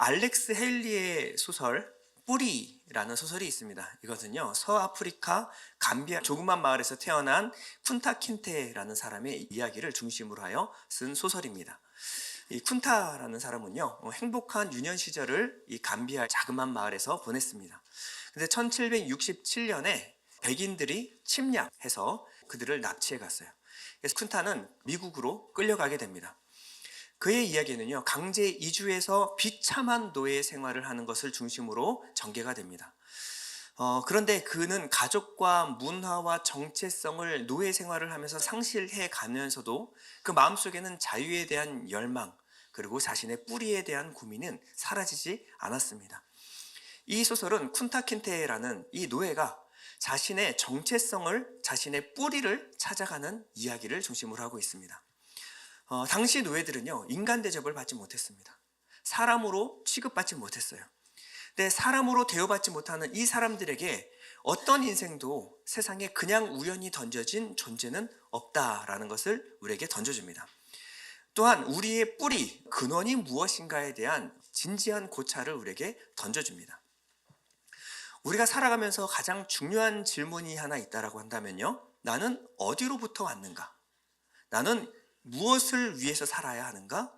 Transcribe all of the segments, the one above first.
알렉스 헤일리의 소설 뿌리라는 소설이 있습니다. 이것은요, 서아프리카 감비아 조그만 마을에서 태어난 쿤타 킨테라는 사람의 이야기를 중심으로 하여 쓴 소설입니다. 이 쿤타라는 사람은요, 행복한 유년 시절을 이 감비아 자그만 마을에서 보냈습니다. 근데 1767년에 백인들이 침략해서 그들을 납치해 갔어요. 그래서 쿤타는 미국으로 끌려가게 됩니다. 그의 이야기는요, 강제 이주해서 비참한 노예 생활을 하는 것을 중심으로 전개가 됩니다. 그런데 그는 가족과 문화와 정체성을 노예 생활을 하면서 상실해 가면서도 그 마음속에는 자유에 대한 열망, 그리고 자신의 뿌리에 대한 고민은 사라지지 않았습니다. 이 소설은 쿤타킨테라는 이 노예가 자신의 정체성을, 자신의 뿌리를 찾아가는 이야기를 중심으로 하고 있습니다. 당시 노예들은요, 인간 대접을 받지 못했습니다. 사람으로 취급받지 못했어요. 근데 사람으로 대우받지 못하는 이 사람들에게 어떤 인생도 세상에 그냥 우연히 던져진 존재는 없다라는 것을 우리에게 던져줍니다. 또한 우리의 뿌리, 근원이 무엇인가에 대한 진지한 고찰을 우리에게 던져줍니다. 우리가 살아가면서 가장 중요한 질문이 하나 있다라고 한다면요, 나는 어디로부터 왔는가? 나는 무엇을 위해서 살아야 하는가?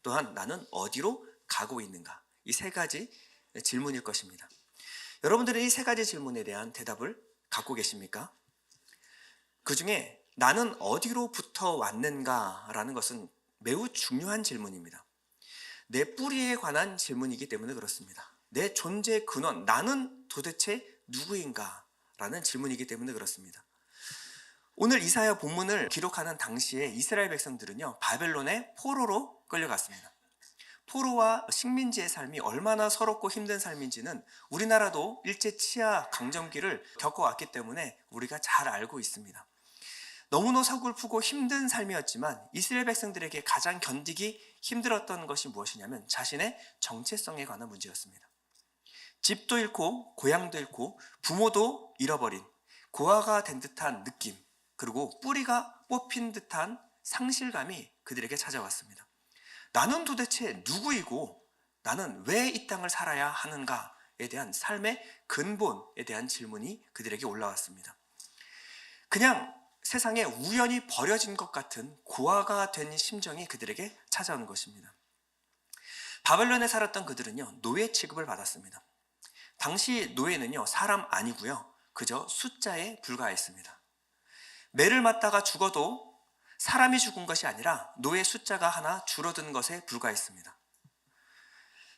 또한 나는 어디로 가고 있는가? 이 세 가지 질문일 것입니다. 여러분들은 이 세 가지 질문에 대한 대답을 갖고 계십니까? 그 중에 나는 어디로부터 왔는가라는 것은 매우 중요한 질문입니다. 내 뿌리에 관한 질문이기 때문에 그렇습니다. 내 존재의 근원, 나는 도대체 누구인가? 라는 질문이기 때문에 그렇습니다. 오늘 이사야 본문을 기록하는 당시에 이스라엘 백성들은요, 바벨론의 포로로 끌려갔습니다. 포로와 식민지의 삶이 얼마나 서럽고 힘든 삶인지는 우리나라도 일제 치하 강점기를 겪어왔기 때문에 우리가 잘 알고 있습니다. 너무나 서글프고 힘든 삶이었지만 이스라엘 백성들에게 가장 견디기 힘들었던 것이 무엇이냐면 자신의 정체성에 관한 문제였습니다. 집도 잃고 고향도 잃고 부모도 잃어버린 고아가 된 듯한 느낌, 그리고 뿌리가 뽑힌 듯한 상실감이 그들에게 찾아왔습니다. 나는 도대체 누구이고 나는 왜 이 땅을 살아야 하는가에 대한 삶의 근본에 대한 질문이 그들에게 올라왔습니다. 그냥 세상에 우연히 버려진 것 같은 고아가 된 심정이 그들에게 찾아오는 것입니다. 바벨론에 살았던 그들은요, 노예 취급을 받았습니다. 당시 노예는요, 사람 아니고요, 그저 숫자에 불과했습니다. 매를 맞다가 죽어도 사람이 죽은 것이 아니라 노예 숫자가 하나 줄어든 것에 불과했습니다.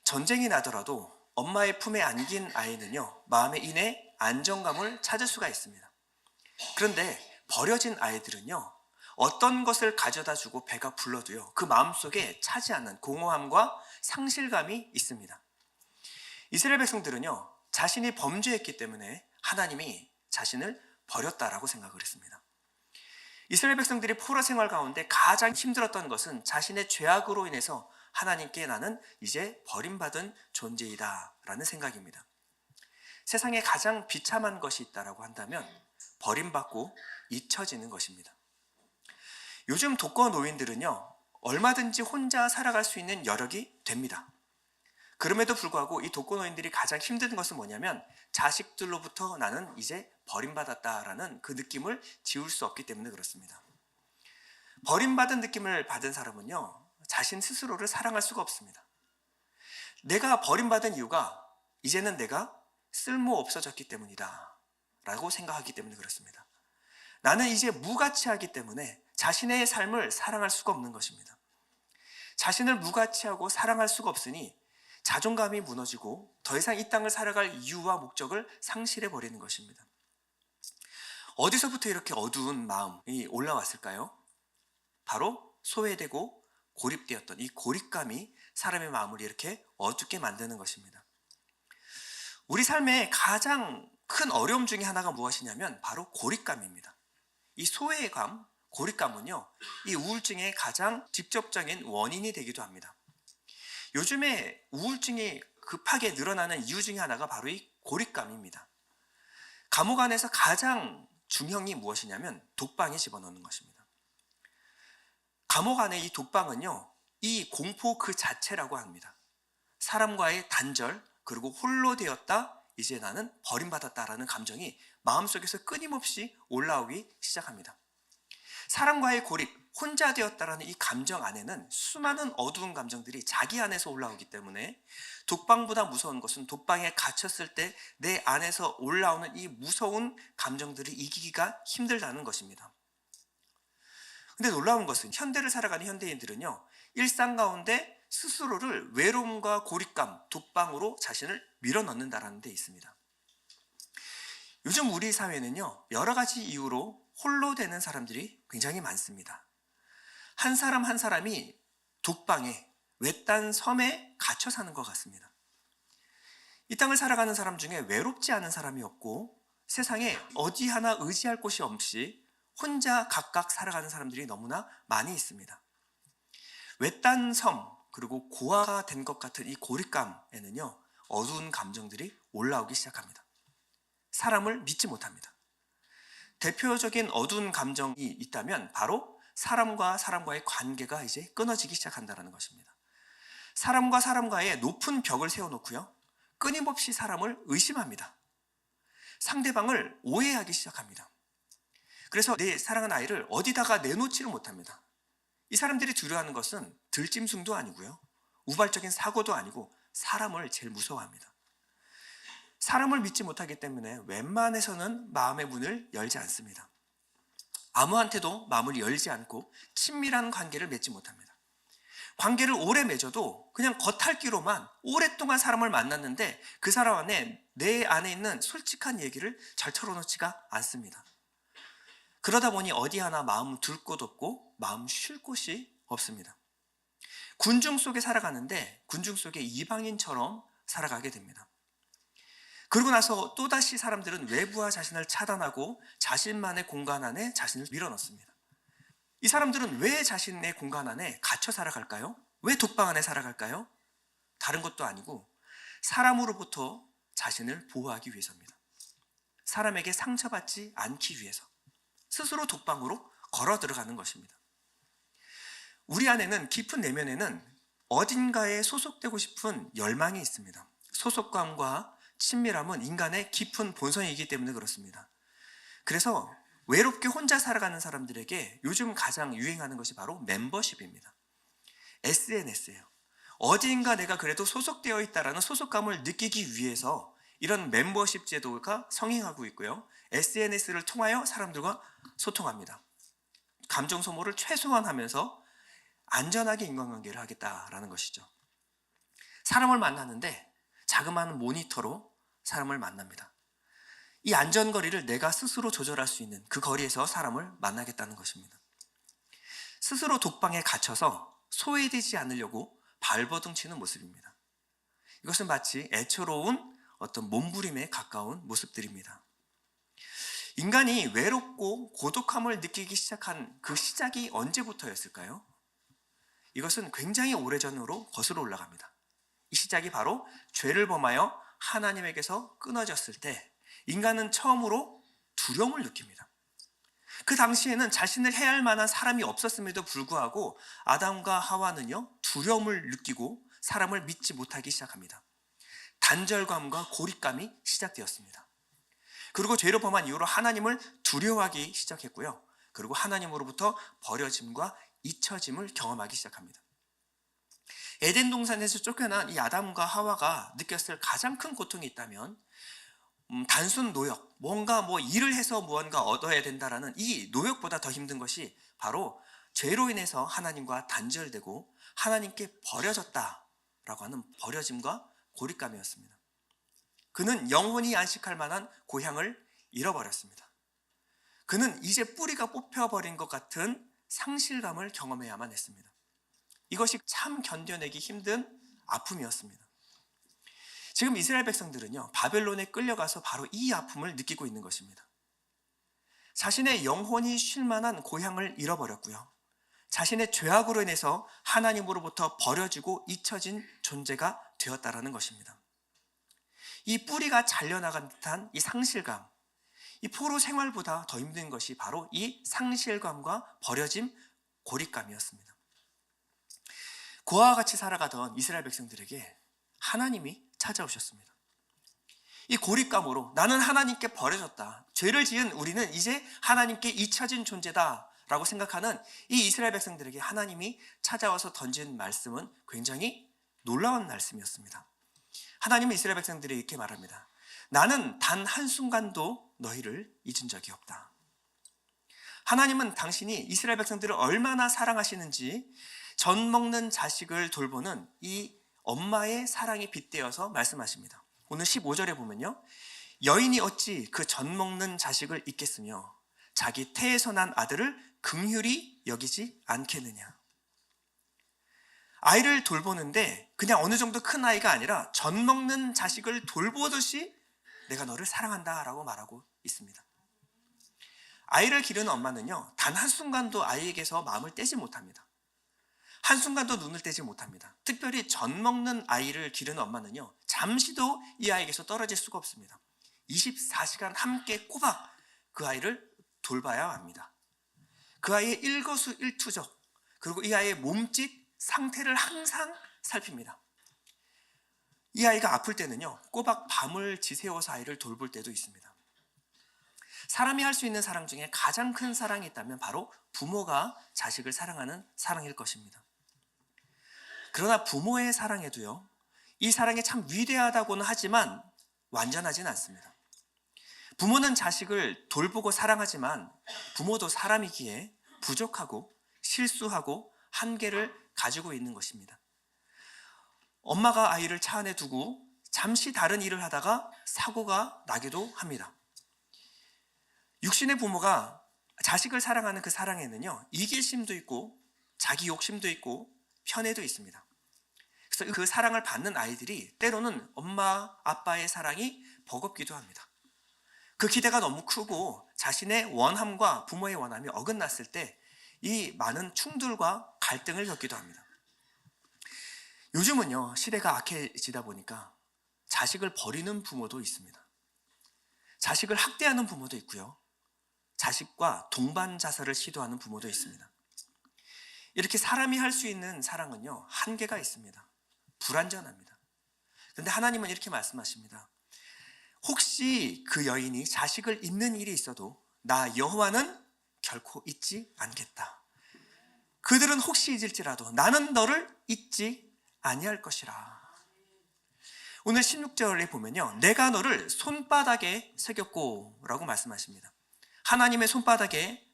전쟁이 나더라도 엄마의 품에 안긴 아이는요, 마음에 인해 안정감을 찾을 수가 있습니다. 그런데 버려진 아이들은요, 어떤 것을 가져다 주고 배가 불러도요, 그 마음속에 차지 않는 공허함과 상실감이 있습니다. 이스라엘 백성들은요, 자신이 범죄했기 때문에 하나님이 자신을 버렸다라고 생각을 했습니다. 이스라엘 백성들이 포로 생활 가운데 가장 힘들었던 것은 자신의 죄악으로 인해서 하나님께 나는 이제 버림받은 존재이다 라는 생각입니다. 세상에 가장 비참한 것이 있다라고 한다면 버림받고 잊혀지는 것입니다. 요즘 독거 노인들은요, 얼마든지 혼자 살아갈 수 있는 여력이 됩니다. 그럼에도 불구하고 이 독거 노인들이 가장 힘든 것은 뭐냐면 자식들로부터 나는 이제 버림받았다라는 그 느낌을 지울 수 없기 때문에 그렇습니다. 버림받은 느낌을 받은 사람은요, 자신 스스로를 사랑할 수가 없습니다. 내가 버림받은 이유가 이제는 내가 쓸모 없어졌기 때문이다 라고 생각하기 때문에 그렇습니다. 나는 이제 무가치하기 때문에 자신의 삶을 사랑할 수가 없는 것입니다. 자신을 무가치하고 사랑할 수가 없으니 자존감이 무너지고 더 이상 이 땅을 살아갈 이유와 목적을 상실해버리는 것입니다. 어디서부터 이렇게 어두운 마음이 올라왔을까요? 바로 소외되고 고립되었던 이 고립감이 사람의 마음을 이렇게 어둡게 만드는 것입니다. 우리 삶의 가장 큰 어려움 중에 하나가 무엇이냐면 바로 고립감입니다. 이 소외감, 고립감은요, 이 우울증의 가장 직접적인 원인이 되기도 합니다. 요즘에 우울증이 급하게 늘어나는 이유 중에 하나가 바로 이 고립감입니다. 감옥 안에서 가장 중형이 무엇이냐면 독방에 집어넣는 것입니다. 감옥 안에 이 독방은요, 이 공포 그 자체라고 합니다. 사람과의 단절, 그리고 홀로 되었다, 이제 나는 버림받았다라는 감정이 마음속에서 끊임없이 올라오기 시작합니다. 사람과의 고립, 혼자 되었다라는 이 감정 안에는 수많은 어두운 감정들이 자기 안에서 올라오기 때문에 독방보다 무서운 것은 독방에 갇혔을 때 내 안에서 올라오는 이 무서운 감정들을 이기기가 힘들다는 것입니다. 근데 놀라운 것은 현대를 살아가는 현대인들은요, 일상 가운데 스스로를 외로움과 고립감, 독방으로 자신을 밀어넣는다라는 데 있습니다. 요즘 우리 사회는요, 여러 가지 이유로 홀로 되는 사람들이 굉장히 많습니다. 한 사람 한 사람이 독방에, 외딴 섬에 갇혀 사는 것 같습니다. 이 땅을 살아가는 사람 중에 외롭지 않은 사람이 없고 세상에 어디 하나 의지할 곳이 없이 혼자 각각 살아가는 사람들이 너무나 많이 있습니다. 외딴 섬, 그리고 고아가 된 것 같은 이 고립감에는요, 어두운 감정들이 올라오기 시작합니다. 사람을 믿지 못합니다. 대표적인 어두운 감정이 있다면 바로 사람과 사람과의 관계가 이제 끊어지기 시작한다는 것입니다. 사람과 사람과의 높은 벽을 세워놓고요, 끊임없이 사람을 의심합니다. 상대방을 오해하기 시작합니다. 그래서 내 사랑하는 아이를 어디다가 내놓지를 못합니다. 이 사람들이 두려워하는 것은 들짐승도 아니고요, 우발적인 사고도 아니고 사람을 제일 무서워합니다. 사람을 믿지 못하기 때문에 웬만해서는 마음의 문을 열지 않습니다. 아무한테도 마음을 열지 않고 친밀한 관계를 맺지 못합니다. 관계를 오래 맺어도 그냥 겉핥기로만 오랫동안 사람을 만났는데 그 사람 안에 내 안에 있는 솔직한 얘기를 잘 털어놓지가 않습니다. 그러다 보니 어디 하나 마음 둘 곳 없고 마음 쉴 곳이 없습니다. 군중 속에 살아가는데 군중 속에 이방인처럼 살아가게 됩니다. 그러고 나서 또다시 사람들은 외부와 자신을 차단하고 자신만의 공간 안에 자신을 밀어넣습니다. 이 사람들은 왜 자신의 공간 안에 갇혀 살아갈까요? 왜 독방 안에 살아갈까요? 다른 것도 아니고 사람으로부터 자신을 보호하기 위해서입니다. 사람에게 상처받지 않기 위해서 스스로 독방으로 걸어 들어가는 것입니다. 우리 안에는, 깊은 내면에는 어딘가에 소속되고 싶은 열망이 있습니다. 소속감과 친밀함은 인간의 깊은 본성이기 때문에 그렇습니다. 그래서 외롭게 혼자 살아가는 사람들에게 요즘 가장 유행하는 것이 바로 멤버십입니다. SNS예요. 어디인가 내가 그래도 소속되어 있다라는 소속감을 느끼기 위해서 이런 멤버십 제도가 성행하고 있고요, SNS를 통하여 사람들과 소통합니다. 감정 소모를 최소한 하면서 안전하게 인간관계를 하겠다라는 것이죠. 사람을 만나는데 자그마한 모니터로 사람을 만납니다. 이 안전거리를 내가 스스로 조절할 수 있는 그 거리에서 사람을 만나겠다는 것입니다. 스스로 독방에 갇혀서 소외되지 않으려고 발버둥 치는 모습입니다. 이것은 마치 애처로운 어떤 몸부림에 가까운 모습들입니다. 인간이 외롭고 고독함을 느끼기 시작한 그 시작이 언제부터였을까요? 이것은 굉장히 오래전으로 거슬러 올라갑니다. 이 시작이 바로 죄를 범하여 하나님에게서 끊어졌을 때 인간은 처음으로 두려움을 느낍니다. 그 당시에는 자신을 해할 만한 사람이 없었음에도 불구하고 아담과 하와는요, 두려움을 느끼고 사람을 믿지 못하기 시작합니다. 단절감과 고립감이 시작되었습니다. 그리고 죄를 범한 이후로 하나님을 두려워하기 시작했고요, 그리고 하나님으로부터 버려짐과 잊혀짐을 경험하기 시작합니다. 에덴 동산에서 쫓겨난 이 아담과 하와가 느꼈을 가장 큰 고통이 있다면 단순 노역, 뭔가 일을 해서 무언가 얻어야 된다라는 이 노역보다 더 힘든 것이 바로 죄로 인해서 하나님과 단절되고 하나님께 버려졌다라고 하는 버려짐과 고립감이었습니다. 그는 영원히 안식할 만한 고향을 잃어버렸습니다. 그는 이제 뿌리가 뽑혀버린 것 같은 상실감을 경험해야만 했습니다. 이것이 참 견뎌내기 힘든 아픔이었습니다. 지금 이스라엘 백성들은요, 바벨론에 끌려가서 바로 이 아픔을 느끼고 있는 것입니다. 자신의 영혼이 쉴 만한 고향을 잃어버렸고요, 자신의 죄악으로 인해서 하나님으로부터 버려지고 잊혀진 존재가 되었다라는 것입니다. 이 뿌리가 잘려나간 듯한 이 상실감, 이 포로 생활보다 더 힘든 것이 바로 이 상실감과 버려짐, 고립감이었습니다. 고아와 같이 살아가던 이스라엘 백성들에게 하나님이 찾아오셨습니다. 이 고립감으로 나는 하나님께 버려졌다, 죄를 지은 우리는 이제 하나님께 잊혀진 존재다라고 생각하는 이 이스라엘 백성들에게 하나님이 찾아와서 던진 말씀은 굉장히 놀라운 말씀이었습니다. 하나님은 이스라엘 백성들에게 이렇게 말합니다. 나는 단 한순간도 너희를 잊은 적이 없다. 하나님은 당신이 이스라엘 백성들을 얼마나 사랑하시는지 젖 먹는 자식을 돌보는 이 엄마의 사랑에 빗대어서 말씀하십니다. 오늘 15절에 보면요, 여인이 어찌 그 젖 먹는 자식을 잊겠으며 자기 태에서 난 아들을 긍휼히 여기지 않겠느냐. 아이를 돌보는데 그냥 어느 정도 큰 아이가 아니라 젖 먹는 자식을 돌보듯이 내가 너를 사랑한다 라고 말하고 있습니다. 아이를 기르는 엄마는요, 단 한순간도 아이에게서 마음을 떼지 못합니다. 한순간도 눈을 떼지 못합니다. 특별히 젖 먹는 아이를 기르는 엄마는요, 잠시도 이 아이에게서 떨어질 수가 없습니다. 24시간 함께 꼬박 그 아이를 돌봐야 합니다. 그 아이의 일거수일투족, 그리고 이 아이의 몸짓, 상태를 항상 살핍니다. 이 아이가 아플 때는요, 꼬박 밤을 지새워서 아이를 돌볼 때도 있습니다. 사람이 할 수 있는 사랑 중에 가장 큰 사랑이 있다면 바로 부모가 자식을 사랑하는 사랑일 것입니다. 그러나 부모의 사랑에도요, 이 사랑이 참 위대하다고는 하지만 완전하진 않습니다. 부모는 자식을 돌보고 사랑하지만 부모도 사람이기에 부족하고 실수하고 한계를 가지고 있는 것입니다. 엄마가 아이를 차 안에 두고 잠시 다른 일을 하다가 사고가 나기도 합니다. 육신의 부모가 자식을 사랑하는 그 사랑에는요, 이기심도 있고 자기 욕심도 있고 편애도 있습니다. 그래서 그 사랑을 받는 아이들이 때로는 엄마, 아빠의 사랑이 버겁기도 합니다. 그 기대가 너무 크고 자신의 원함과 부모의 원함이 어긋났을 때 이 많은 충돌과 갈등을 겪기도 합니다. 요즘은요, 시대가 악해지다 보니까 자식을 버리는 부모도 있습니다. 자식을 학대하는 부모도 있고요, 자식과 동반 자살을 시도하는 부모도 있습니다. 이렇게 사람이 할 수 있는 사랑은요, 한계가 있습니다. 불완전합니다. 그런데 하나님은 이렇게 말씀하십니다. 혹시 그 여인이 자식을 잊는 일이 있어도 나 여호와는 결코 잊지 않겠다. 그들은 혹시 잊을지라도 나는 너를 잊지 아니할 것이라. 오늘 16절에 보면요, 내가 너를 손바닥에 새겼고 라고 말씀하십니다. 하나님의 손바닥에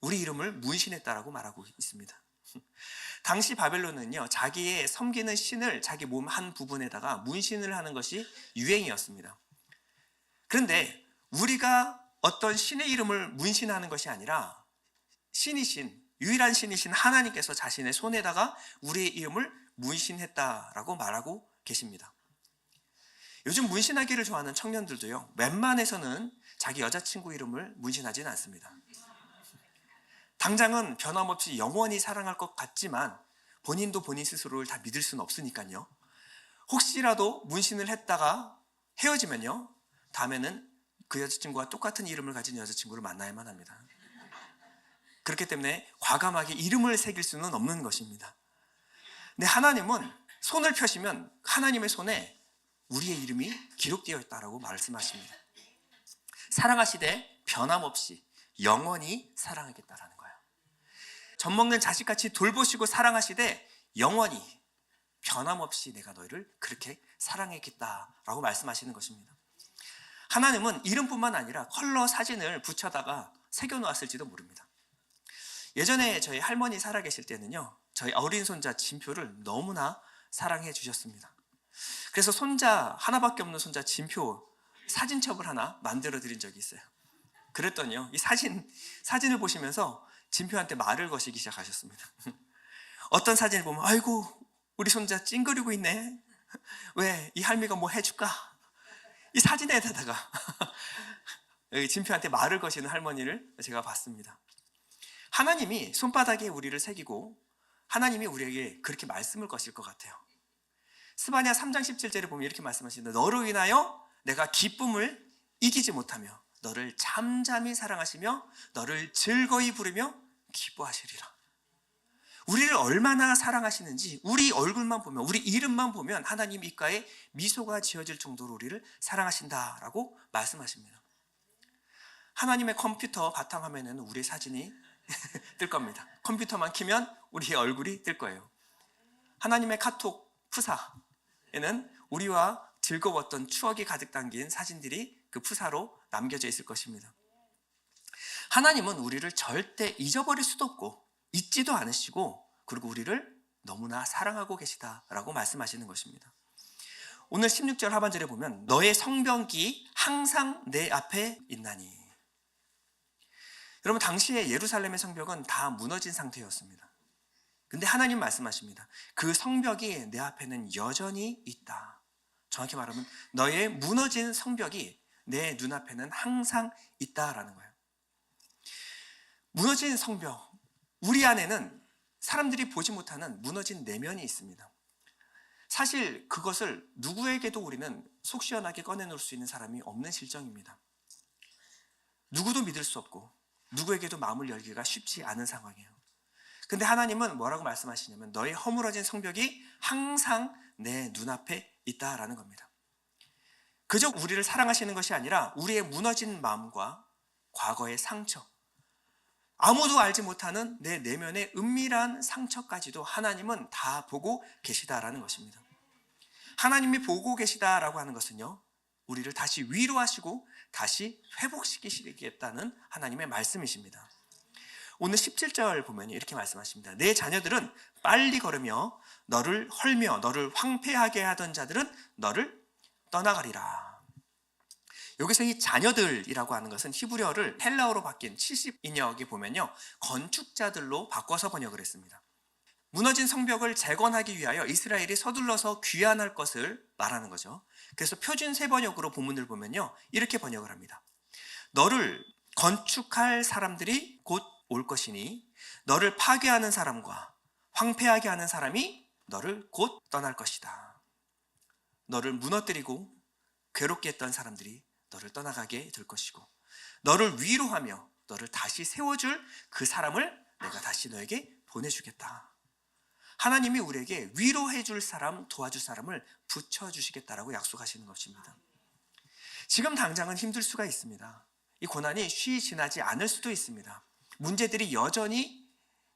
우리 이름을 문신했다라고 말하고 있습니다. 당시 바벨론은요, 자기의 섬기는 신을 자기 몸 한 부분에다가 문신을 하는 것이 유행이었습니다. 그런데 우리가 어떤 신의 이름을 문신하는 것이 아니라 신이신, 유일한 신이신 하나님께서 자신의 손에다가 우리의 이름을 문신했다라고 말하고 계십니다. 요즘 문신하기를 좋아하는 청년들도요, 웬만해서는 자기 여자친구 이름을 문신하지는 않습니다. 당장은 변함없이 영원히 사랑할 것 같지만 본인도 본인 스스로를 다 믿을 수는 없으니까요, 혹시라도 문신을 했다가 헤어지면요, 다음에는 그 여자친구와 똑같은 이름을 가진 여자친구를 만나야만 합니다. 그렇기 때문에 과감하게 이름을 새길 수는 없는 것입니다. 근데 하나님은 손을 펴시면 하나님의 손에 우리의 이름이 기록되어 있다라고 말씀하십니다. 사랑하시되 변함없이 영원히 사랑하겠다라는 거예요. 젖 먹는 자식같이 돌보시고 사랑하시되 영원히 변함없이 내가 너희를 그렇게 사랑했겠다라고 말씀하시는 것입니다. 하나님은 이름뿐만 아니라 컬러 사진을 붙여다가 새겨놓았을지도 모릅니다. 예전에 저희 할머니 살아계실 때는요, 저희 어린 손자 진표를 너무나 사랑해 주셨습니다. 그래서 손자, 하나밖에 없는 손자 진표 사진첩을 하나 만들어 드린 적이 있어요. 그랬더니요, 이 사진을 보시면서 진표한테 말을 거시기 시작하셨습니다. 어떤 사진을 보면 아이고 우리 손자 찡그리고 있네, 왜 이 할미가 뭐 해줄까, 이 사진에다가 여기 진표한테 말을 거시는 할머니를 제가 봤습니다. 하나님이 손바닥에 우리를 새기고 하나님이 우리에게 그렇게 말씀을 거실 것 같아요. 스바냐 3장 17절에 보면 이렇게 말씀하십니다. 너로 인하여 내가 기쁨을 이기지 못하며 너를 잠잠히 사랑하시며 너를 즐거이 부르며 기뻐하시리라. 우리를 얼마나 사랑하시는지 우리 얼굴만 보면, 우리 이름만 보면 하나님 입가에 미소가 지어질 정도로 우리를 사랑하신다라고 말씀하십니다. 하나님의 컴퓨터 바탕화면에는 우리의 사진이 뜰 겁니다. 컴퓨터만 키면 우리의 얼굴이 뜰 거예요. 하나님의 카톡 푸사에는 우리와 즐거웠던 추억이 가득 담긴 사진들이 그 푸사로 남겨져 있을 것입니다. 하나님은 우리를 절대 잊어버릴 수도 없고 잊지도 않으시고, 그리고 우리를 너무나 사랑하고 계시다라고 말씀하시는 것입니다. 오늘 16절 하반절에 보면 너의 성벽이 항상 내 앞에 있나니. 여러분, 당시에 예루살렘의 성벽은 다 무너진 상태였습니다. 근데 하나님 말씀하십니다. 그 성벽이 내 앞에는 여전히 있다. 정확히 말하면 너의 무너진 성벽이 내 눈앞에는 항상 있다라는 거예요. 무너진 성벽, 우리 안에는 사람들이 보지 못하는 무너진 내면이 있습니다. 사실 그것을 누구에게도 우리는 속 시원하게 꺼내놓을 수 있는 사람이 없는 실정입니다. 누구도 믿을 수 없고 누구에게도 마음을 열기가 쉽지 않은 상황이에요. 근데 하나님은 뭐라고 말씀하시냐면 너의 허물어진 성벽이 항상 내 눈앞에 있다라는 겁니다. 그저 우리를 사랑하시는 것이 아니라 우리의 무너진 마음과 과거의 상처, 아무도 알지 못하는 내 내면의 은밀한 상처까지도 하나님은 다 보고 계시다라는 것입니다. 하나님이 보고 계시다라고 하는 것은요, 우리를 다시 위로하시고 다시 회복시키시겠다는 하나님의 말씀이십니다. 오늘 17절 보면 이렇게 말씀하십니다. 내 자녀들은 빨리 걸으며 너를 헐며 너를 황폐하게 하던 자들은 너를 떠나가리라. 여기서 이 자녀들이라고 하는 것은 히브리어를 헬라어로 바뀐 70인역에 보면요, 건축자들로 바꿔서 번역을 했습니다. 무너진 성벽을 재건하기 위하여 이스라엘이 서둘러서 귀환할 것을 말하는 거죠. 그래서 표준 세번역으로 본문을 보면요, 이렇게 번역을 합니다. 너를 건축할 사람들이 곧 올 것이니 너를 파괴하는 사람과 황폐하게 하는 사람이 너를 곧 떠날 것이다. 너를 무너뜨리고 괴롭게 했던 사람들이 너를 떠나가게 될 것이고, 너를 위로하며 너를 다시 세워줄 그 사람을 내가 다시 너에게 보내주겠다. 하나님이 우리에게 위로해줄 사람, 도와줄 사람을 붙여주시겠다라고 약속하시는 것입니다. 지금 당장은 힘들 수가 있습니다. 이 고난이 쉬이 지나지 않을 수도 있습니다. 문제들이 여전히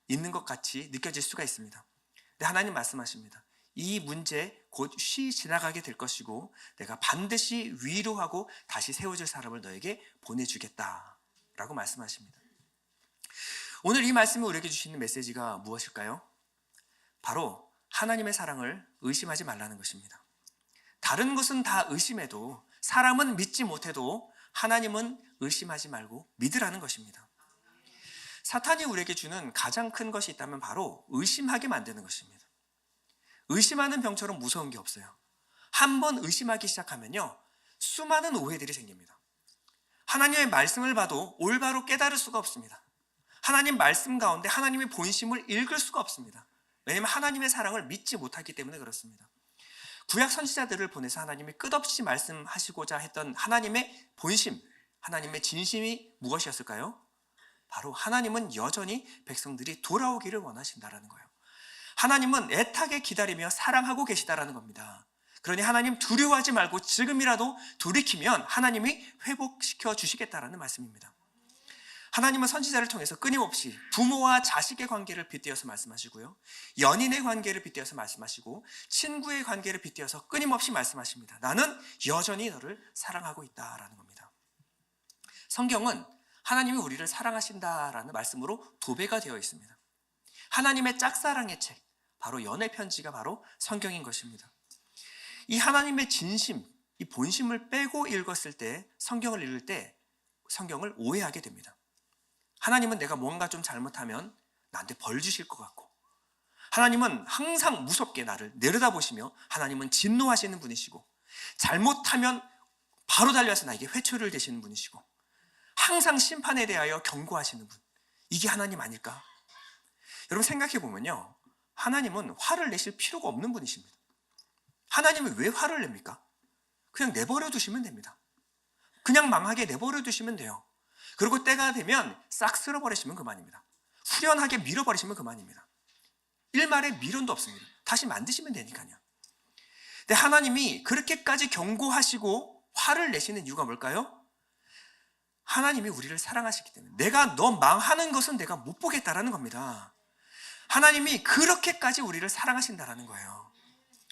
있는 것 같이 느껴질 수가 있습니다. 근데 하나님 말씀하십니다. 이 문제 곧 쉬이 지나가게 될 것이고 내가 반드시 위로하고 다시 세워줄 사람을 너에게 보내주겠다라고 말씀하십니다. 오늘 이 말씀이 우리에게 주시는 메시지가 무엇일까요? 바로 하나님의 사랑을 의심하지 말라는 것입니다. 다른 것은 다 의심해도, 사람은 믿지 못해도 하나님은 의심하지 말고 믿으라는 것입니다. 사탄이 우리에게 주는 가장 큰 것이 있다면 바로 의심하게 만드는 것입니다. 의심하는 병처럼 무서운 게 없어요. 한번 의심하기 시작하면요, 수많은 오해들이 생깁니다. 하나님의 말씀을 봐도 올바로 깨달을 수가 없습니다. 하나님 말씀 가운데 하나님의 본심을 읽을 수가 없습니다. 왜냐하면 하나님의 사랑을 믿지 못하기 때문에 그렇습니다. 구약 선지자들을 보내서 하나님이 끝없이 말씀하시고자 했던 하나님의 본심, 하나님의 진심이 무엇이었을까요? 바로 하나님은 여전히 백성들이 돌아오기를 원하신다라는 거예요. 하나님은 애타게 기다리며 사랑하고 계시다라는 겁니다. 그러니 하나님 두려워하지 말고 지금이라도 돌이키면 하나님이 회복시켜 주시겠다라는 말씀입니다. 하나님은 선지자를 통해서 끊임없이 부모와 자식의 관계를 빗대어서 말씀하시고요, 연인의 관계를 빗대어서 말씀하시고, 친구의 관계를 빗대어서 끊임없이 말씀하십니다. 나는 여전히 너를 사랑하고 있다라는 겁니다. 성경은 하나님이 우리를 사랑하신다라는 말씀으로 도배가 되어 있습니다. 하나님의 짝사랑의 책, 바로 연애 편지가 바로 성경인 것입니다. 이 하나님의 진심, 이 본심을 빼고 읽었을 때, 성경을 읽을 때 성경을 오해하게 됩니다. 하나님은 내가 뭔가 좀 잘못하면 나한테 벌 주실 것 같고, 하나님은 항상 무섭게 나를 내려다보시며 하나님은 진노하시는 분이시고, 잘못하면 바로 달려와서 나에게 회초리를 대시는 분이시고, 항상 심판에 대하여 경고하시는 분, 이게 하나님 아닐까? 여러분 생각해 보면요, 하나님은 화를 내실 필요가 없는 분이십니다. 하나님이 왜 화를 냅니까? 그냥 내버려 두시면 됩니다. 그냥 망하게 내버려 두시면 돼요. 그리고 때가 되면 싹 쓸어버리시면 그만입니다. 후련하게 밀어버리시면 그만입니다. 일말의 미련도 없습니다. 다시 만드시면 되니까요. 근데 하나님이 그렇게까지 경고하시고 화를 내시는 이유가 뭘까요? 하나님이 우리를 사랑하시기 때문에, 내가 너 망하는 것은 내가 못 보겠다라는 겁니다. 하나님이 그렇게까지 우리를 사랑하신다라는 거예요.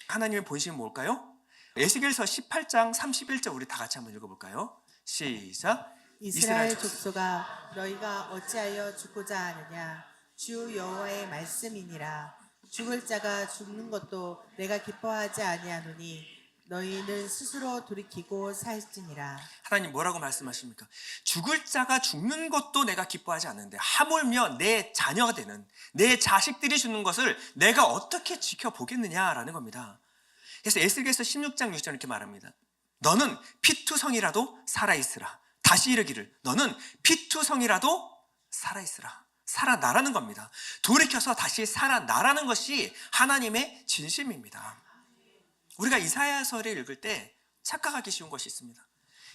하나님의 본심은 뭘까요? 에스겔서 18장 31절 우리 다 같이 한번 읽어볼까요? 시작. 이스라엘 족속아, 너희가 어찌하여 죽고자 하느냐? 주 여호와의 말씀이니라. 죽을 자가 죽는 것도 내가 기뻐하지 아니하노니 너희는 스스로 돌이키고 살지니라. 하나님 뭐라고 말씀하십니까? 죽을 자가 죽는 것도 내가 기뻐하지 않는데 하물며 내 자녀가 되는 내 자식들이 죽는 것을 내가 어떻게 지켜보겠느냐라는 겁니다. 그래서 에스겔서 16장 6절 이렇게 말합니다. 너는 피투성이라도 살아있으라. 다시 이르기를 너는 피투성이라도 살아있으라. 살아나라는 겁니다. 돌이켜서 다시 살아나라는 것이 하나님의 진심입니다. 우리가 이사야서를 읽을 때 착각하기 쉬운 것이 있습니다.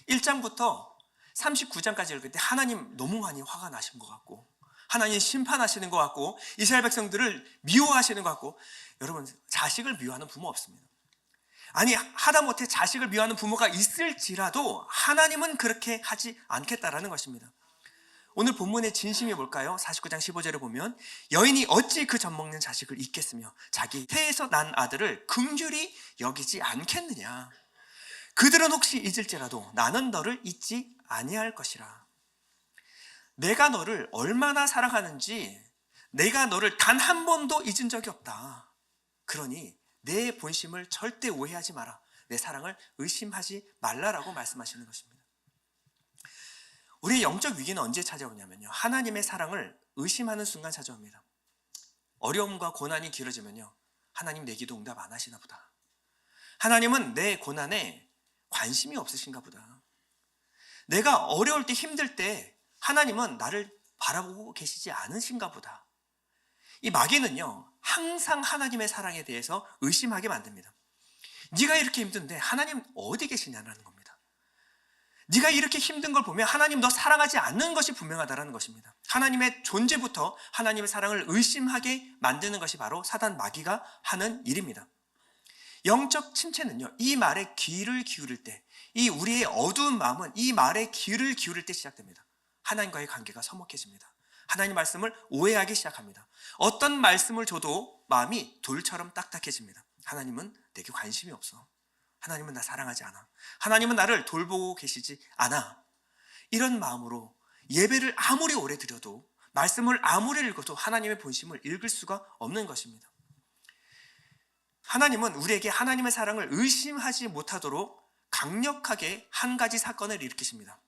1장부터 39장까지 읽을 때 하나님 너무 많이 화가 나신 것 같고, 하나님 심판하시는 것 같고, 이스라엘 백성들을 미워하시는 것 같고, 여러분 자식을 미워하는 부모 없습니다. 아니 하다못해 자식을 미워하는 부모가 있을지라도 하나님은 그렇게 하지 않겠다라는 것입니다. 오늘 본문의 진심이 뭘까요? 49장 15절에 보면 여인이 어찌 그 젖먹는 자식을 잊겠으며 자기 태에서 난 아들을 긍휼히 여기지 않겠느냐. 그들은 혹시 잊을지라도 나는 너를 잊지 아니할 것이라. 내가 너를 얼마나 사랑하는지 내가 너를 단 한 번도 잊은 적이 없다. 그러니 내 본심을 절대 오해하지 마라. 내 사랑을 의심하지 말라라고 말씀하시는 것입니다. 우리의 영적 위기는 언제 찾아오냐면요, 하나님의 사랑을 의심하는 순간 찾아옵니다. 어려움과 고난이 길어지면요, 하나님 내 기도 응답 안 하시나 보다. 하나님은 내 고난에 관심이 없으신가 보다. 내가 어려울 때 힘들 때 하나님은 나를 바라보고 계시지 않으신가 보다. 이 마귀는요 항상 하나님의 사랑에 대해서 의심하게 만듭니다. 네가 이렇게 힘든데 하나님 어디 계시냐는 겁니다. 네가 이렇게 힘든 걸 보면 하나님 너 사랑하지 않는 것이 분명하다는 것입니다. 하나님의 존재부터 하나님의 사랑을 의심하게 만드는 것이 바로 사단 마귀가 하는 일입니다. 영적 침체는요, 이 말에 귀를 기울일 때, 이 우리의 어두운 마음은 이 말에 귀를 기울일 때 시작됩니다. 하나님과의 관계가 서먹해집니다. 하나님 말씀을 오해하기 시작합니다. 어떤 말씀을 줘도 마음이 돌처럼 딱딱해집니다. 하나님은 내게 관심이 없어. 하나님은 나 사랑하지 않아. 하나님은 나를 돌보고 계시지 않아. 이런 마음으로 예배를 아무리 오래 드려도, 말씀을 아무리 읽어도 하나님의 본심을 읽을 수가 없는 것입니다. 하나님은 우리에게 하나님의 사랑을 의심하지 못하도록 강력하게 한 가지 사건을 일으키십니다.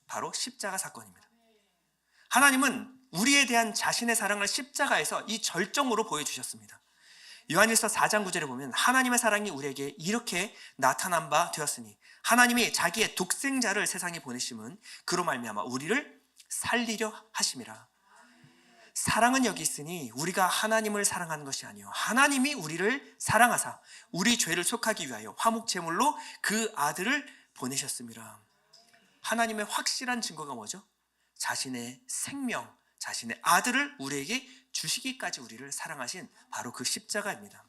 바로 십자가 사건입니다. 하나님은 우리에 대한 자신의 사랑을 십자가에서 이 절정으로 보여주셨습니다. 요한일서 4장 9절에 보면 하나님의 사랑이 우리에게 이렇게 나타난 바 되었으니 하나님이 자기의 독생자를 세상에 보내심은 그로 말미암아 우리를 살리려 하심이라. 사랑은 여기 있으니 우리가 하나님을 사랑하는 것이 아니요 하나님이 우리를 사랑하사 우리 죄를 속하기 위하여 화목제물로 그 아들을 보내셨습니다. 하나님의 확실한 증거가 뭐죠? 자신의 생명, 자신의 아들을 우리에게 주시기까지 우리를 사랑하신 바로 그 십자가입니다.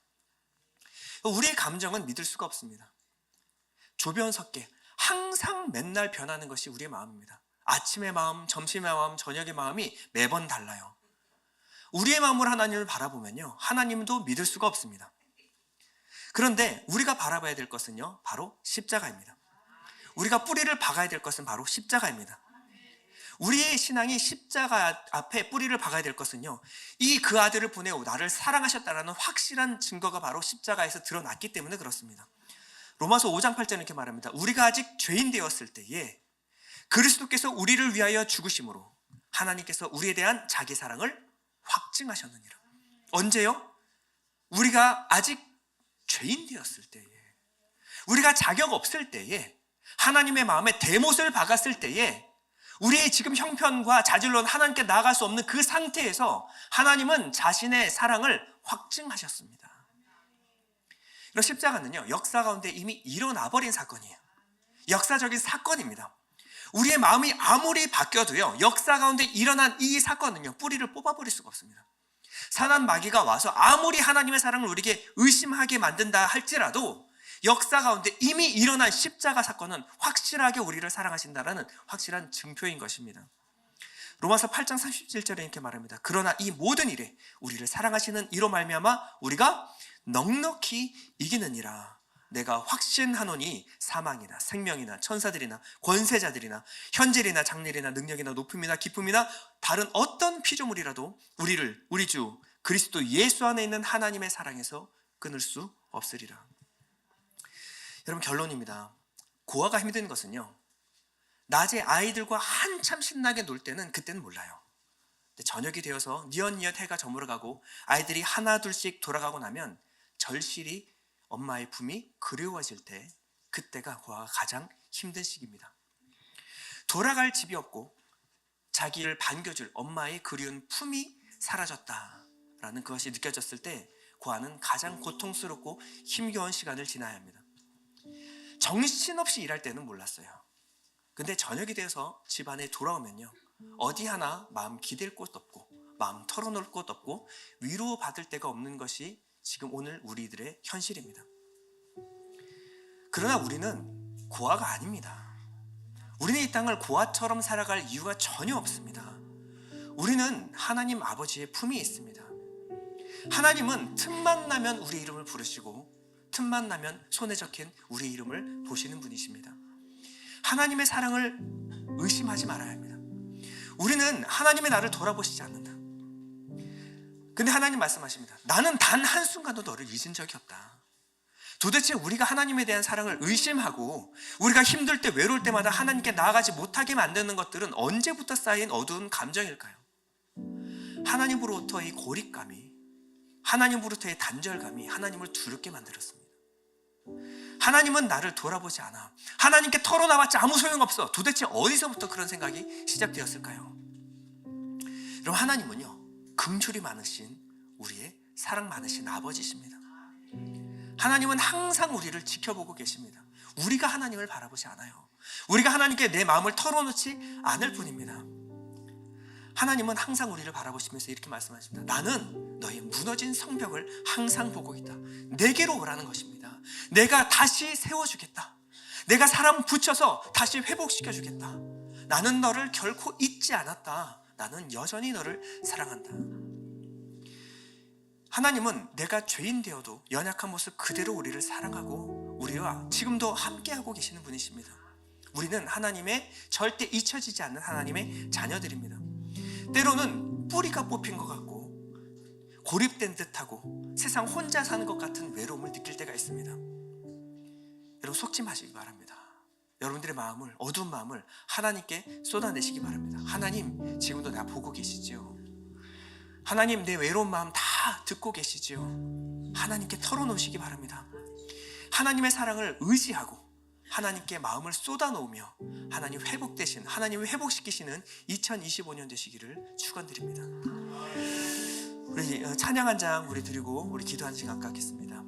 우리의 감정은 믿을 수가 없습니다. 조변석계, 항상 맨날 변하는 것이 우리의 마음입니다. 아침의 마음, 점심의 마음, 저녁의 마음이 매번 달라요. 우리의 마음으로 하나님을 바라보면요, 하나님도 믿을 수가 없습니다. 그런데 우리가 바라봐야 될 것은요, 바로 십자가입니다. 우리가 뿌리를 박아야 될 것은 바로 십자가입니다. 우리의 신앙이 십자가 앞에 뿌리를 박아야 될 것은요, 이 그 아들을 보내고 나를 사랑하셨다라는 확실한 증거가 바로 십자가에서 드러났기 때문에 그렇습니다. 로마서 5장 8절 이렇게 말합니다. 우리가 아직 죄인 되었을 때에 그리스도께서 우리를 위하여 죽으심으로 하나님께서 우리에 대한 자기 사랑을 확증하셨느니라. 언제요? 우리가 아직 죄인 되었을 때에, 우리가 자격 없을 때에, 하나님의 마음에 대못을 박았을 때에, 우리의 지금 형편과 자질로는 하나님께 나아갈 수 없는 그 상태에서 하나님은 자신의 사랑을 확증하셨습니다. 이런 십자가는요, 역사 가운데 이미 일어나버린 사건이에요. 역사적인 사건입니다. 우리의 마음이 아무리 바뀌어도요, 역사 가운데 일어난 이 사건은요, 뿌리를 뽑아버릴 수가 없습니다. 사단 마귀가 와서 아무리 하나님의 사랑을 우리에게 의심하게 만든다 할지라도 역사 가운데 이미 일어난 십자가 사건은 확실하게 우리를 사랑하신다라는 확실한 증표인 것입니다. 로마서 8장 37절에 이렇게 말합니다. 그러나 이 모든 일에 우리를 사랑하시는 이로 말미암아 우리가 넉넉히 이기느니라. 내가 확신하노니 사망이나 생명이나 천사들이나 권세자들이나 현질이나 장렬이나 능력이나 높음이나 기쁨이나 다른 어떤 피조물이라도 우리를 우리 주 그리스도 예수 안에 있는 하나님의 사랑에서 끊을 수 없으리라. 여러분, 결론입니다. 고아가 힘든 것은요, 낮에 아이들과 한참 신나게 놀 때는 그때는 몰라요. 근데 저녁이 되어서 뉘엿뉘엿 해가 저물어가고 아이들이 하나 둘씩 돌아가고 나면 절실히 엄마의 품이 그리워질 때, 그때가 고아가 가장 힘든 시기입니다. 돌아갈 집이 없고 자기를 반겨줄 엄마의 그리운 품이 사라졌다라는 그것이 느껴졌을 때 고아는 가장 고통스럽고 힘겨운 시간을 지나야 합니다. 정신없이 일할 때는 몰랐어요. 근데 저녁이 돼서 집안에 돌아오면요, 어디 하나 마음 기댈 곳 없고 마음 털어놓을 곳 없고 위로받을 데가 없는 것이 지금 오늘 우리들의 현실입니다. 그러나 우리는 고아가 아닙니다. 우리는 이 땅을 고아처럼 살아갈 이유가 전혀 없습니다. 우리는 하나님 아버지의 품이 있습니다. 하나님은 틈만 나면 우리 이름을 부르시고 틈만 나면 손에 적힌 우리 이름을 보시는 분이십니다. 하나님의 사랑을 의심하지 말아야 합니다. 우리는 하나님의 나를 돌아보시지 않는다. 근데 하나님 말씀하십니다. 나는 단 한순간도 너를 잊은 적이 없다. 도대체 우리가 하나님에 대한 사랑을 의심하고 우리가 힘들 때 외로울 때마다 하나님께 나아가지 못하게 만드는 것들은 언제부터 쌓인 어두운 감정일까요? 하나님으로부터의 고립감이, 하나님으로부터의 단절감이 하나님을 두렵게 만들었습니다. 하나님은 나를 돌아보지 않아. 하나님께 털어놔봤자 아무 소용없어. 도대체 어디서부터 그런 생각이 시작되었을까요? 여러분, 하나님은요, 긍휼이 많으신 우리의 사랑 많으신 아버지십니다. 하나님은 항상 우리를 지켜보고 계십니다. 우리가 하나님을 바라보지 않아요. 우리가 하나님께 내 마음을 털어놓지 않을 뿐입니다. 하나님은 항상 우리를 바라보시면서 이렇게 말씀하십니다. 나는 너의 무너진 성벽을 항상 보고 있다. 내게로 오라는 것입니다. 내가 다시 세워주겠다. 내가 사람 붙여서 다시 회복시켜주겠다. 나는 너를 결코 잊지 않았다. 나는 여전히 너를 사랑한다. 하나님은 내가 죄인 되어도 연약한 모습 그대로 우리를 사랑하고 우리와 지금도 함께하고 계시는 분이십니다. 우리는 하나님의 절대 잊혀지지 않는 하나님의 자녀들입니다. 때로는 뿌리가 뽑힌 것 같고 고립된 듯하고 세상 혼자 사는 것 같은 외로움을 느낄 때가 있습니다. 여러분, 속지 마시기 바랍니다. 여러분들의 마음을, 어두운 마음을 하나님께 쏟아내시기 바랍니다. 하나님, 지금도 나 보고 계시지요. 하나님, 내 외로운 마음 다 듣고 계시지요. 하나님께 털어놓으시기 바랍니다. 하나님의 사랑을 의지하고 하나님께 마음을 쏟아놓으며 하나님 회복되신, 하나님을 회복시키시는 2025년 되시기를 축원드립니다. 우리 찬양 한 장 우리 드리고 우리 기도 한 시간 갖겠습니다.